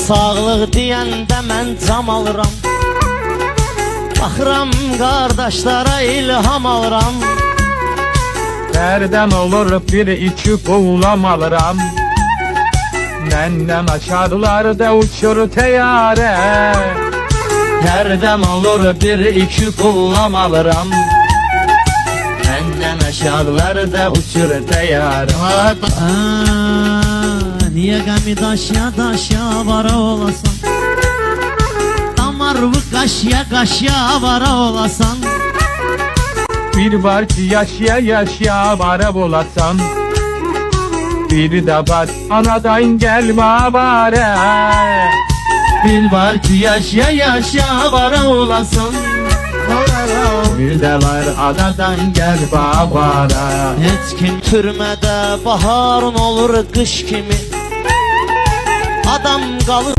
Sağlıq deyəndə mən cam alıram, baxıram qardaşlara ilham alıram. Nereden olur bir iki buğulam alıram, menden aşağılarda uçur teyare. Nereden olur bir iki kullam alıram, benden aşağılarda uçur teyar. Niye gami daşya daşya vara olasan, damarlı kaşya kaşya vara olasan. Bir var ki yaşaya yaşaya bara bulasan, bir de var anadan gelme bare. Bir var ki yaşya yaşya vara olasın, Bir de var anadan gel babara. heç kim türmədə baharın olur qış kimi. Adam qalır